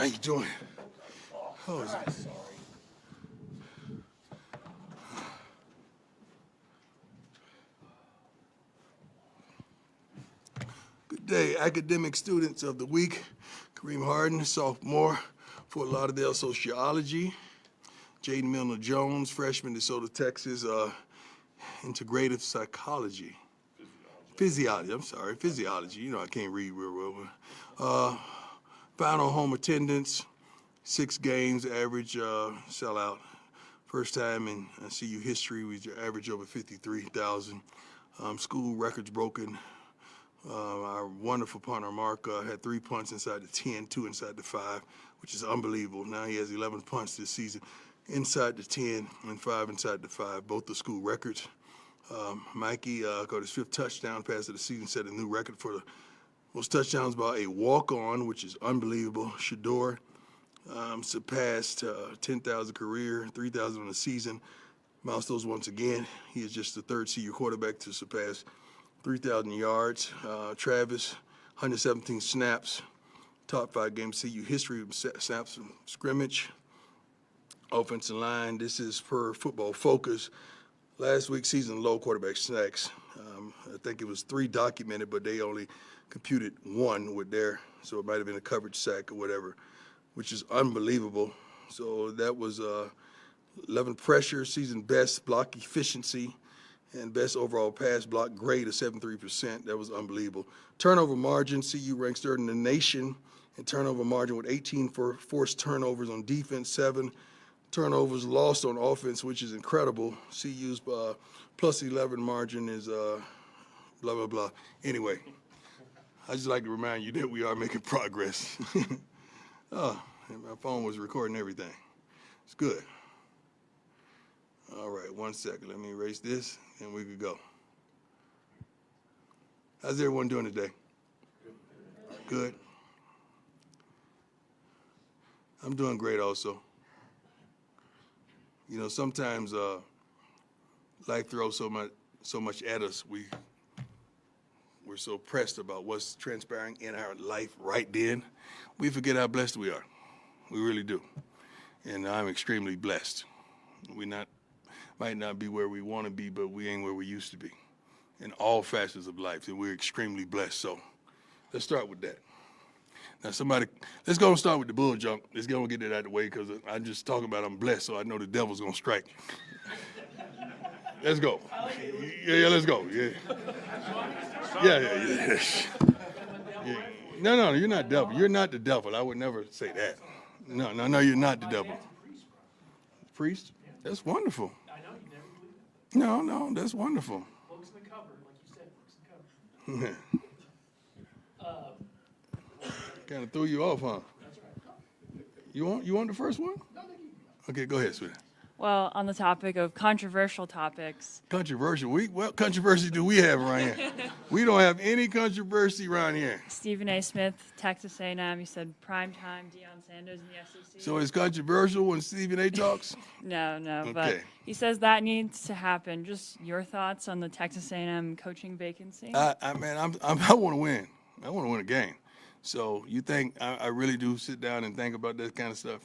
How you doing? Oh, is it? Good day, academic students of the week. Kareem Harden, sophomore, Fort Lauderdale Sociology. Jaden Milner-Jones, freshman, DeSoto, Texas, integrative psychology. Physiology. You know I can't read real well. Final home attendance, 6 games, average sellout. First time in CU history, we average over 53,000. School records broken. Our wonderful punter, Mark, had 3 punts inside the 10, 2 inside the 5, which is unbelievable. Now he has 11 punts this season inside the 10 and 5 inside the 5, both the school records. Mikey got his 5th touchdown pass of the season, set a new record for the most touchdowns by a walk-on, which is unbelievable. Shador surpassed 10,000 career, 3,000 on the season. Milestones once again. He is just the 3rd CU quarterback to surpass 3,000 yards. Travis, 117 snaps. Top 5 games CU history, snaps from scrimmage. Offensive line, this is per Football Focus. Last week's season low quarterback sacks. I think it was 3 documented, but they only computed 1 with there, so it might have been a coverage sack or whatever, which is unbelievable. So that was 11 pressure, season best block efficiency, and best overall pass block grade of 73%. That was unbelievable. Turnover margin, CU ranks 3rd in the nation in turnover margin with 18 forced turnovers on defense, 7 turnovers lost on offense, which is incredible. CU's plus 11 margin is blah, blah, blah. Anyway, I just like to remind you that we are making progress. Oh, my phone was recording everything. It's good. All right, 1 second. Let me erase this, and we could go. How's everyone doing today? Good. I'm doing great also. You know, sometimes life throws so much at us. We're so pressed about what's transpiring in our life right then. We forget how blessed we are. We really do. And I'm extremely blessed. Might not be where we want to be, but we ain't where we used to be in all facets of life, and we're extremely blessed. So let's start with that. Now, let's go and start with the bull jump. Let's go and get it out of the way, because I'm just talking about I'm blessed, so I know the devil's going to strike. Let's go. Yeah, let's go. Yeah. Yeah. No, you're not devil. You're not the devil. I would never say that. No, you're not the devil. Priest? That's wonderful. I know you never believe it. No, that's wonderful. Books in the cupboard, like you said, books in the cupboard. Kind of threw you off, huh? That's right. You want the first one? No, thank you. Okay, go ahead, sweetie. Well, on the topic of controversial topics. Controversial. What controversy do we have around here? We don't have any controversy around here. Stephen A. Smith, Texas A&M, he said primetime Deion Sanders in the SEC. So it's controversial when Stephen A. talks? No, Okay. but he says that needs to happen. Just your thoughts on the Texas A&M coaching vacancy? I want to win. I want to win a game. So you think I really do sit down and think about that kind of stuff?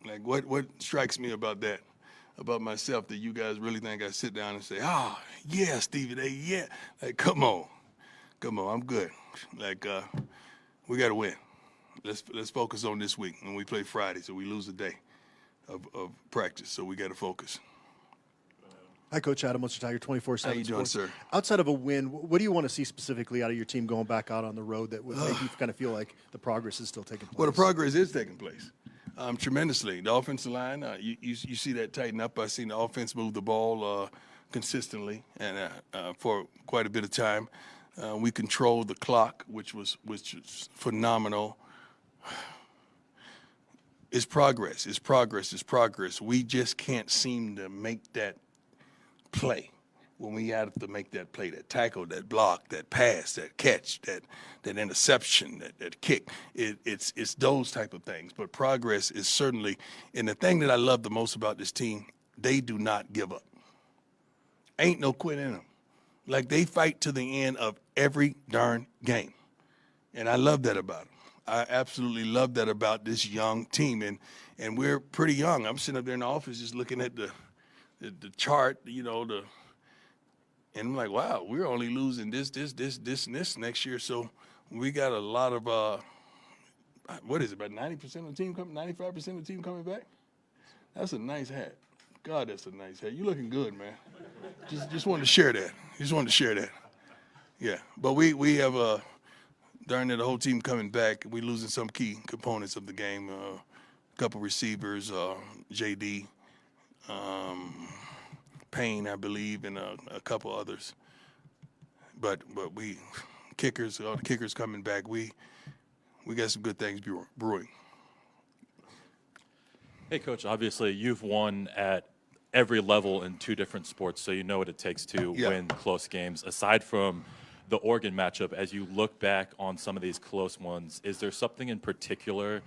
Like what strikes me about that, about myself, that you guys really think I sit down and say, oh, yeah, Stephen A., yeah. Like, come on, I'm good. Like, we got to win. Let's focus on this week. And we play Friday, so we lose a day of practice, so we got to focus. Hi, Coach Adam, Munster Tiger, 24/7 How you doing, Sports. sir? Outside of a win, what do you want to see specifically out of your team going back out on the road that would make you kind of feel like the progress is still taking place? Well, the progress is taking place tremendously. The offensive line, you see that tighten up. I've seen the offense move the ball consistently and for quite a bit of time. We controlled the clock, which was phenomenal. It's progress. We just can't seem to make that play when we have to make that play, that tackle, that block, that pass, that catch, that interception, that kick. It's those type of things. But progress is certainly, and the thing that I love the most about this team, they do not give up. Ain't no quit in them. Like, they fight to the end of every darn game. And I love that about them. I absolutely love that about this young team, and we're pretty young. I'm sitting up there in the office just looking at the chart, and I'm like, wow, we're only losing this, and this next year. So we got a lot of what is it, about 90% of the team coming, 95% of the team coming back? That's a nice hat. God, that's a nice hat. You looking good, man. Just wanted to share that. Yeah, but we have darn near the whole team coming back. We losing some key components of the game. A couple receivers, JD, Payne, I believe, and a couple others. But we kickers, all the kickers coming back. We got some good things brewing. Hey, Coach, obviously you've won at every level in 2 different sports, so you know what it takes to win close games. Aside from the Oregon matchup, as you look back on some of these close ones, is there something in particular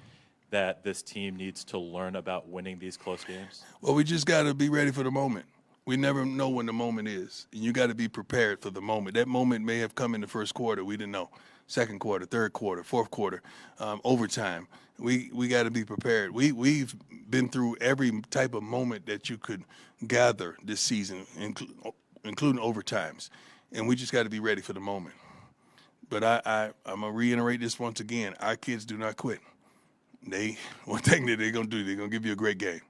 that this team needs to learn about winning these close games? Well, we just got to be ready for the moment. We never know when the moment is. And you got to be prepared for the moment. That moment may have come in the first quarter. We didn't know. Second quarter, third quarter, fourth quarter, overtime. We got to be prepared. We've been through every type of moment that you could gather this season, including overtimes. And we just got to be ready for the moment. But I'm going to reiterate this once again. Our kids do not quit. One thing that they're going to do, they're going to give you a great game.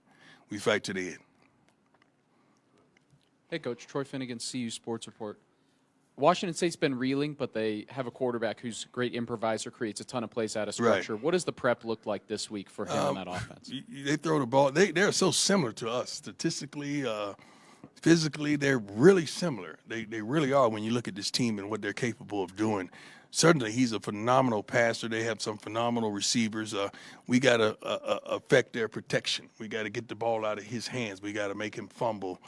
We fight to the end. Hey, Coach. Troy Finnegan, CU Sports Report. Washington State's been reeling, but they have a quarterback who's a great improviser, creates a ton of plays out of structure. Right. What does the prep look like this week for him on that offense? They throw the ball. They're so similar to us statistically, physically. They're really similar. They really are when you look at this team and what they're capable of doing. Certainly, he's a phenomenal passer. They have some phenomenal receivers. We got to affect their protection. We got to get the ball out of his hands. We got to make him fumble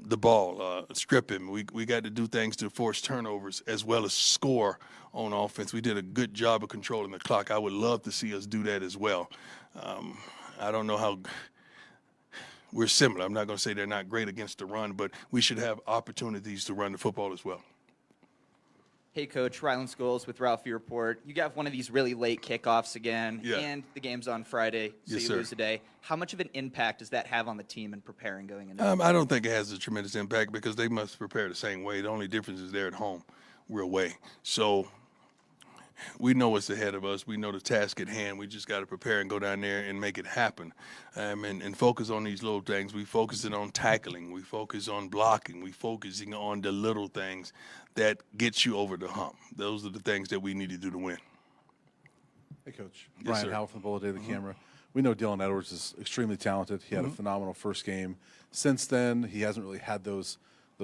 the ball, strip him. We got to do things to force turnovers as well as score on offense. We did a good job of controlling the clock. I would love to see us do that as well. I don't know how we're similar. I'm not going to say they're not great against the run, but we should have opportunities to run the football as well. Hey, Coach, Rylan Scholes with Ralphie Report. You got one of these really late kickoffs again, Yeah. and the game's on Friday, so Yes, you sir. lose a day. How much of an impact does that have on the team in preparing going into I don't think it has a tremendous impact because they must prepare the same way. The only difference is they're at home. We're away. So we know what's ahead of us. We know the task at hand. We just got to prepare and go down there and make it happen and focus on these little things. We focusing on tackling. We focus on blocking. We focusing on the little things that get you over the hump. Those are the things that we need to do to win. Hey, Coach. Yes, Brian sir. Howell from Bullet Day, the camera. We know Dylan Edwards is extremely talented. He had a phenomenal first game. Since then, he hasn't really had those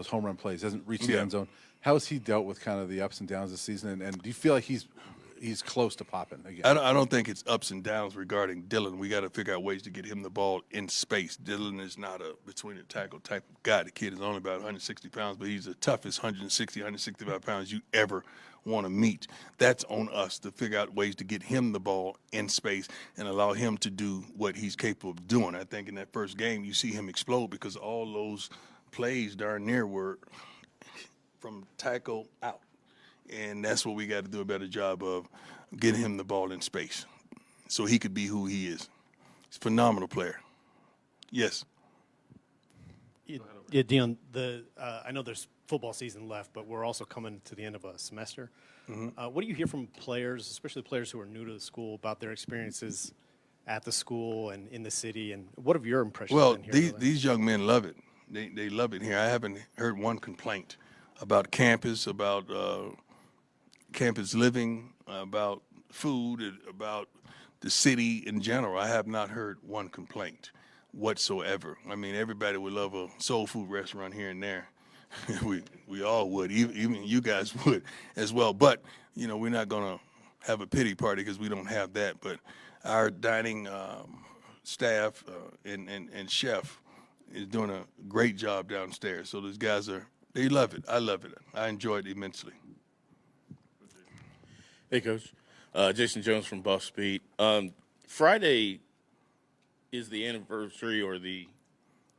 home run plays. He hasn't reached the Yeah. end zone. How has he dealt with kind of the ups and downs this season? And do you feel like he's close to popping again? I don't think it's ups and downs regarding Dylan. We got to figure out ways to get him the ball in space. Dylan is not a between the tackle type of guy. The kid is only about 160 pounds, but he's the toughest 160, 165 pounds you ever want to meet. That's on us to figure out ways to get him the ball in space and allow him to do what he's capable of doing. I think in that first game, you see him explode because all those plays darn near were from tackle out. And that's what we got to do a better job of, getting him the ball in space so he could be who he is. He's a phenomenal player. Yes. Yeah, Dion, I know there's football season left, but we're also coming to the end of a semester. What do you hear from players, especially players who are new to the school, about their experiences at the school and in the city? And what have your impressions Well, been here? these young men love it. They love it here. I haven't heard one complaint about campus, about campus living, about food, about the city in general. I have not heard one complaint whatsoever. I mean, everybody would love a soul food restaurant here and there. we all would, even you guys would as well. But, we're not going to have a pity party because we don't have that. But our dining staff and chef is doing a great job downstairs. So those guys they love it. I love it. I enjoy it immensely. Hey, Coach. Jason Jones from Buff Speed. Friday is the anniversary or the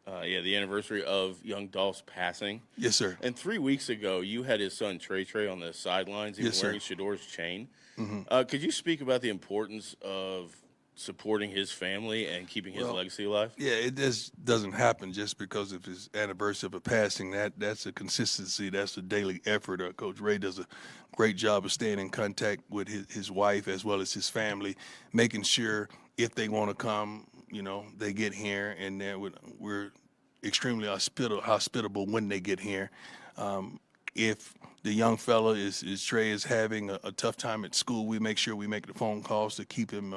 the anniversary of young Dolph's passing. Yes, sir. And 3 weeks ago, you had his son Trey on the sidelines, even Yes, sir. wearing Shador's chain. Could you speak about the importance of supporting his family and keeping his legacy alive? Yeah, it just doesn't happen just because of his anniversary of a passing. That's a consistency. That's a daily effort. Coach Ray does a great job of staying in contact with his wife as well as his family, making sure if they want to come, they get here, and we're extremely hospitable when they get here. If the young fella Trey is having a tough time at school, we make sure we make the phone calls to keep him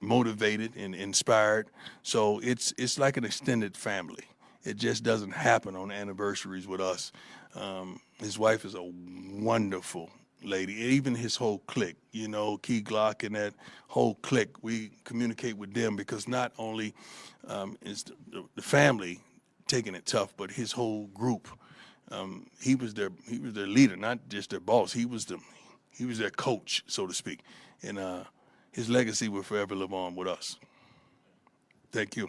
motivated and inspired. So it's like an extended family. It just doesn't happen on anniversaries with us. His wife is a wonderful lady. Even his whole clique, Key Glock and that whole clique, we communicate with them because not only is the family taking it tough, but his whole group. He was their leader, not just their boss. He was their coach, so to speak, and his legacy will forever live on with us. Thank you.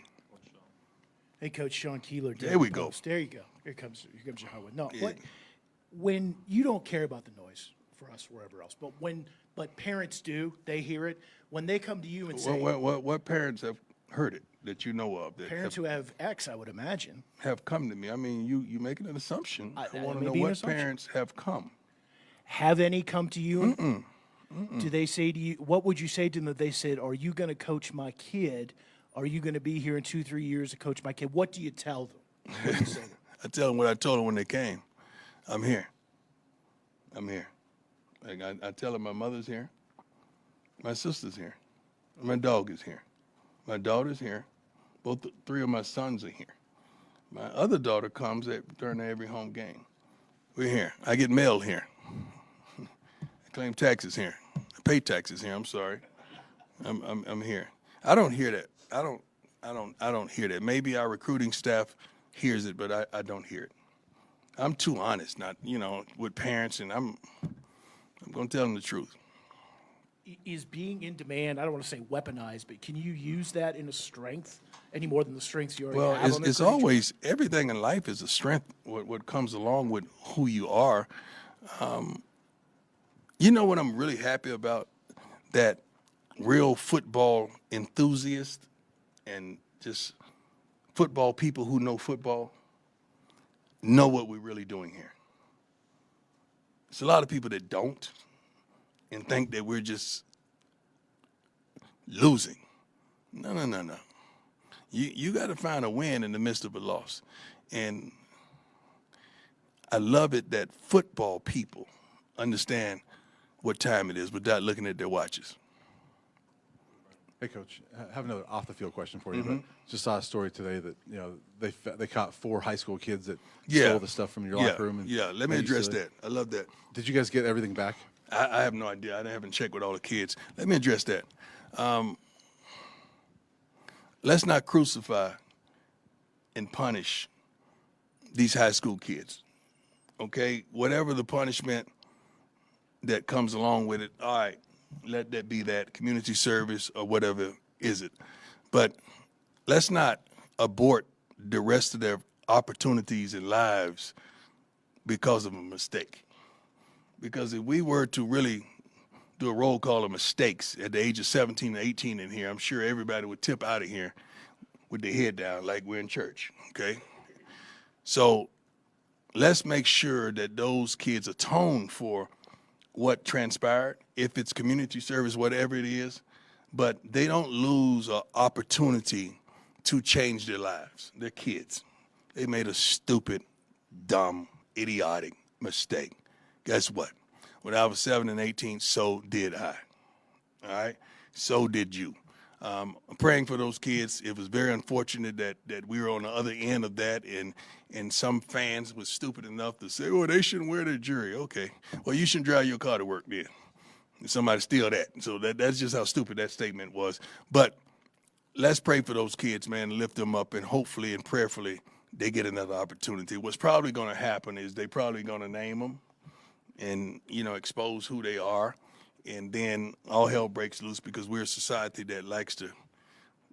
Hey, Coach Sean Keeler. There we go. There you go. Here comes your Howard. No, Yeah. when you don't care about the noise for us, wherever else, but parents do. They hear it when they come to you and say, What parents have heard it that you know of? That parents who have X, I would imagine. have come to me. I mean, you making an assumption. I want to may know be an what assumption. parents have come. Have any come to you? Do they say to you, what would you say to them if they said, are you going to coach my kid? Are you going to be here in 2-3 years to coach my kid? What do you tell them? What do you say to them? I tell them what I told them when they came. I'm here. Like I tell them my mother's here, my sister's here, my dog is here, my daughter's here, three of my sons are here. My other daughter comes during every home game. We're here. I get mail here. I claim taxes here. I pay taxes here. I'm sorry. I'm here. I don't hear that. I don't hear that. Maybe our recruiting staff hears it, but I don't hear it. I'm too honest, not with parents, and I'm going to tell them the truth. Is being in demand, I don't want to say weaponized, but can you use that in a strength any more than the strengths you already Well, have? it's always, everything in life is a strength, what comes along with who you are. You know what I'm really happy about? That real football enthusiasts and just football people who know football know what we're really doing here. There's a lot of people that don't and think that we're just losing. No. You got to find a win in the midst of a loss. And I love it that football people understand what time it is without looking at their watches. Hey, Coach, I have another off-the-field question for you. But just saw a story today that they caught 4 high school kids that stole the stuff from your locker room. And Let me address that. I love that. Did you guys get everything back? I have no idea. I haven't checked with all the kids. Let me address that. Let's not crucify and punish these high school kids. Okay? Whatever the punishment that comes along with it, all right, let that be that, community service or whatever is it. But let's not abort the rest of their opportunities and lives because of a mistake. Because if we were to really do a roll call of mistakes at the age of 17 and 18 in here, I'm sure everybody would tip out of here with their head down like we're in church, okay? So let's make sure that those kids atone for what transpired, if it's community service, whatever it is, but they don't lose an opportunity to change their lives. They're kids. They made a stupid, dumb, idiotic mistake. Guess what? When I was 7 and 18, so did I. All right? So did you. I'm praying for those kids. It was very unfortunate that we were on the other end of that, and some fans was stupid enough to say, oh, they shouldn't wear their jewelry. Okay. Well, you shouldn't drive your car to work then. Somebody steal that. So that's just how stupid that statement was. But let's pray for those kids, man, lift them up, and hopefully and prayerfully they get another opportunity. What's probably going to happen is they probably going to name them and, expose who they are. And then all hell breaks loose because we're a society that likes to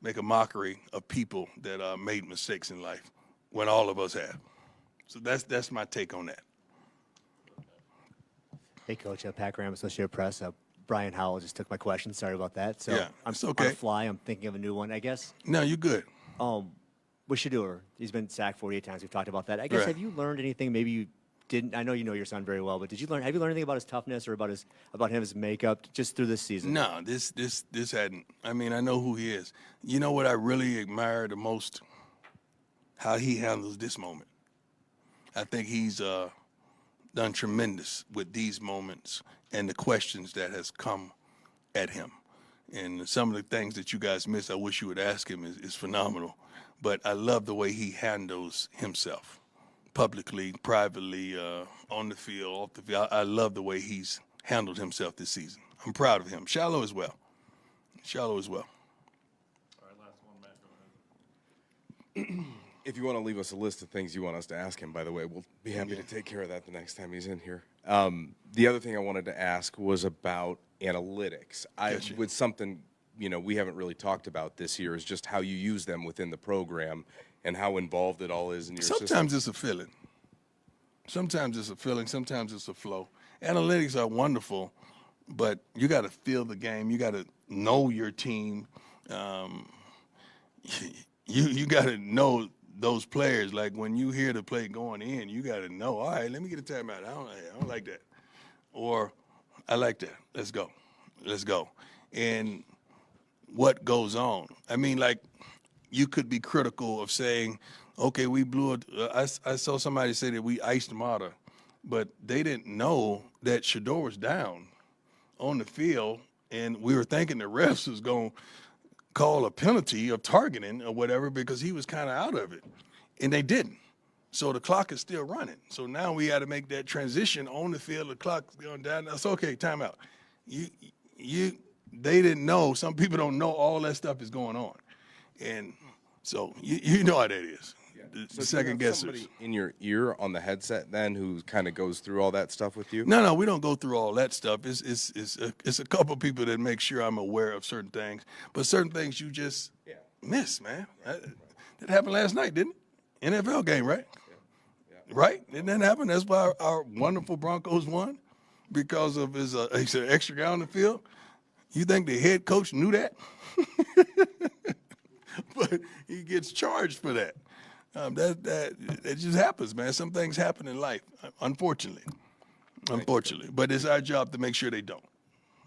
make a mockery of people that made mistakes in life when all of us have. So that's my take on that. Hey, Coach, Pat Graham, Associated Press. Brian Howell just took my question. Sorry about that. So Yeah, I'm it's okay. on the fly. I'm thinking of a new one, I guess. No, you're good. With Shedeur, he's been sacked 48 times. We've talked about that. I guess, Right. have you learned anything? Maybe you didn't. I know you know your son very well, but have you learned anything about his toughness or about his makeup just through this season? No, this hadn't. I mean, I know who he is. You know what I really admire the most? How he handles this moment. I think he's done tremendous with these moments and the questions that has come at him. And some of the things that you guys miss, I wish you would ask him, is phenomenal. But I love the way he handles himself, publicly, privately, on the field, off the field. I love the way he's handled himself this season. I'm proud of him. Shallow as well. Shallow as well. All right, last one, Matt, go ahead. If you want to leave us a list of things you want us to ask him, by the way, we'll be happy to take care of that the next time he's in here. The other thing I wanted to ask was about analytics. With something, we haven't really talked about this year is just how you use them within the program and how involved it all is in your Sometimes system. it's a feeling. Sometimes it's a feeling. Sometimes it's a flow. Analytics are wonderful, but you got to feel the game. You got to know your team. You got to know those players. Like when you hear the play going in, you got to know. All right, let me get a timeout. I don't like that, or I like that. Let's go. And what goes on? I mean, like you could be critical of saying, okay, we blew it. I saw somebody say that we iced Mata, but they didn't know that Shedeur was down on the field, and we were thinking the refs was going to call a penalty of targeting or whatever because he was kind of out of it, and they didn't. So the clock is still running. So now we got to make that transition on the field. The clock's going down. That's okay. Timeout. They didn't know. Some people don't know all that stuff is going on, and so you know how that is. The second guessers. Somebody in your ear on the headset then who kind of goes through all that stuff with you? No, we don't go through all that stuff. It's a couple people that make sure I'm aware of certain things, but certain things you just miss, man. That happened last night, didn't it? NFL game, right? Yeah. Right? Didn't that happen? That's why our wonderful Broncos won, because of his extra guy on the field. You think the head coach knew that? But he gets charged for that. That just happens, man. Some things happen in life, unfortunately. But it's our job to make sure they don't.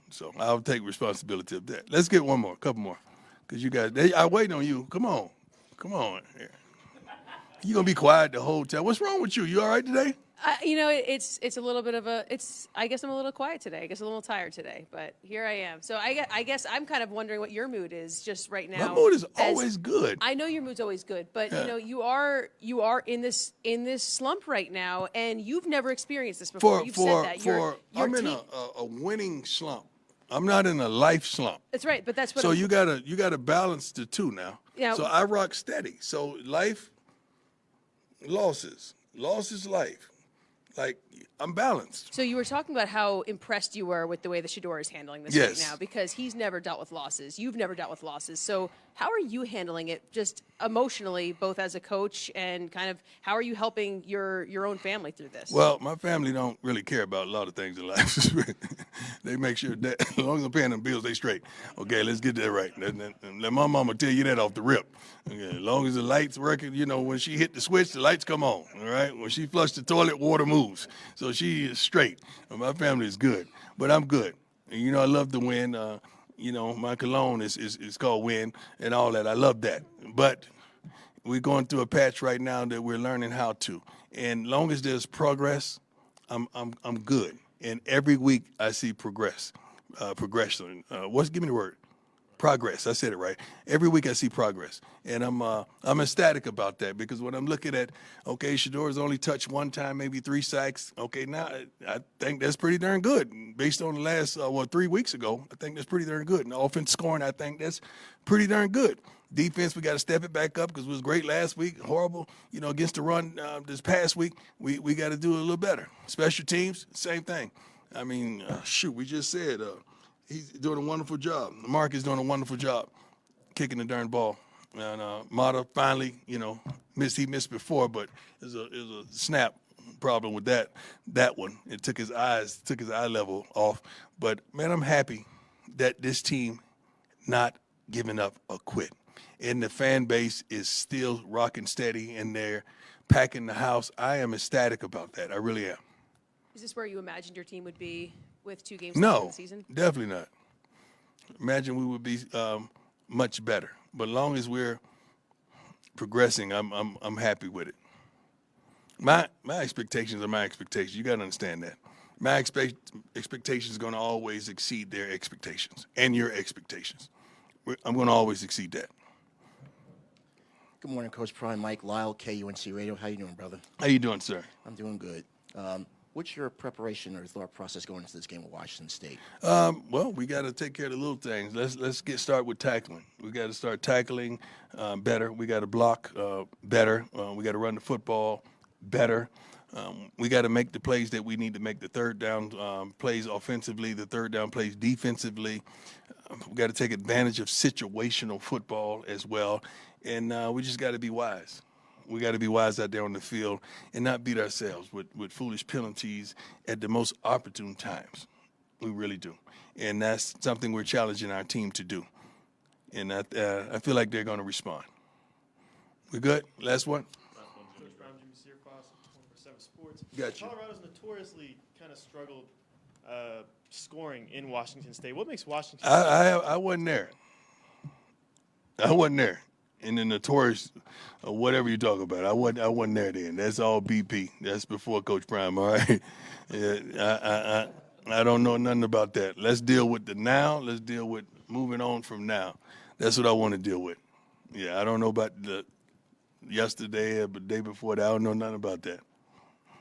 So I'll take responsibility of that. Let's get one more, couple more, because you guys, I wait on you. Come on. Here. You gonna be quiet the whole time? What's wrong with you? You all right today? It's a little bit of I guess I'm a little quiet today. I guess I'm a little tired today, but here I am. So I guess I'm kind of wondering what your mood is just right now. My mood is always good. I know your mood's always good, but Yeah. you are in this slump right now, and you've never experienced this before. You've said that. Your I'm in team- a winning slump. I'm not in a life slump. That's right, but that's what. So I'm- you gotta balance the two now. Yeah. So I rock steady. So life, losses, loss is life. Like I'm balanced. So you were talking about how impressed you were with the way the Shedeur is handling this Yes. right now, because he's never dealt with losses. You've never dealt with losses. So how are you handling it just emotionally, both as a coach and kind of how are you helping your own family through this? Well, my family don't really care about a lot of things in life. They make sure that as long as I'm paying them bills, they straight. Okay, let's get that right. Let my mama tell you that off the rip. Okay, as long as the lights working, when she hit the switch, the lights come on. All right, when she flushed the toilet, water moves. So she is straight. My family is good, but I'm good. And, I love to win. My cologne is called Win and all that. I love that. But we're going through a patch right now that we're learning how to. And long as there's progress, I'm good. And every week I see progression. Give me the word. Progress. I said it right. Every week I see progress, and I'm ecstatic about that, because when I'm looking at, okay, Shedeur's only touched one time, maybe 3 sacks. Okay, now I think that's pretty darn good based on the last 3 weeks ago. I think that's pretty darn good. And the offense scoring, I think that's pretty darn good. Defense, we got to step it back up because it was great last week, horrible, against the run this past week. We got to do it a little better. Special teams, same thing. I mean, we just said. He's doing a wonderful job. Mark is doing a wonderful job. kicking the darn ball. And Mata finally, missed. He missed before, but it was a snap problem with that one. It took his eye level off. But man, I'm happy that this team not giving up or quit. And the fan base is still rocking steady, and they're packing the house. I am ecstatic about that. I really am. Is this where you imagined your team would be with 2 games left in No, the season? definitely not. Imagine we would be much better. But as long as we're progressing, I'm happy with it. My expectations are my expectations. You got to understand that. My expectations are going to always exceed their expectations and your expectations. I'm going to always exceed that. Good morning, Coach Prime. Mike Lyle, KUNC Radio. How you doing, brother? How you doing, sir? I'm doing good. What's your preparation or thought process going into this game with Washington State? Well, we got to take care of the little things. Let's get started with tackling. We got to start tackling better. We got to block better. We got to run the football better. We got to make the plays that we need to make, the third down plays offensively, the third down plays defensively. We got to take advantage of situational football as well. And we just got to be wise. We got to be wise out there on the field and not beat ourselves with foolish penalties at the most opportune times. We really do. And that's something we're challenging our team to do. And I feel like they're going to respond. We good? Last one? Coach Brown, Jimmy Searfoss, 24/7 Sports. Got you. Colorado's notoriously kind of struggled scoring in Washington State. What makes Washington State? I wasn't there. I wasn't there. In the notorious, whatever you talk about, I wasn't there then. That's all BP. That's before Coach Prime. All right. Yeah, I don't know nothing about that. Let's deal with the now. Let's deal with moving on from now. That's what I want to deal with. Yeah, I don't know about the yesterday or the day before that. I don't know nothing about that.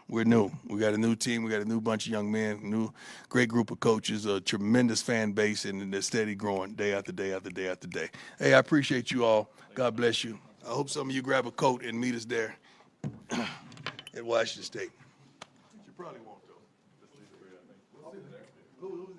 We're new. We got a new team. We got a new bunch of young men, new great group of coaches, a tremendous fan base, and they're steady growing day after day after day after day. Hey, I appreciate you all. God bless you. I hope some of you grab a coat and meet us there at Washington State. You probably won't, though. Who's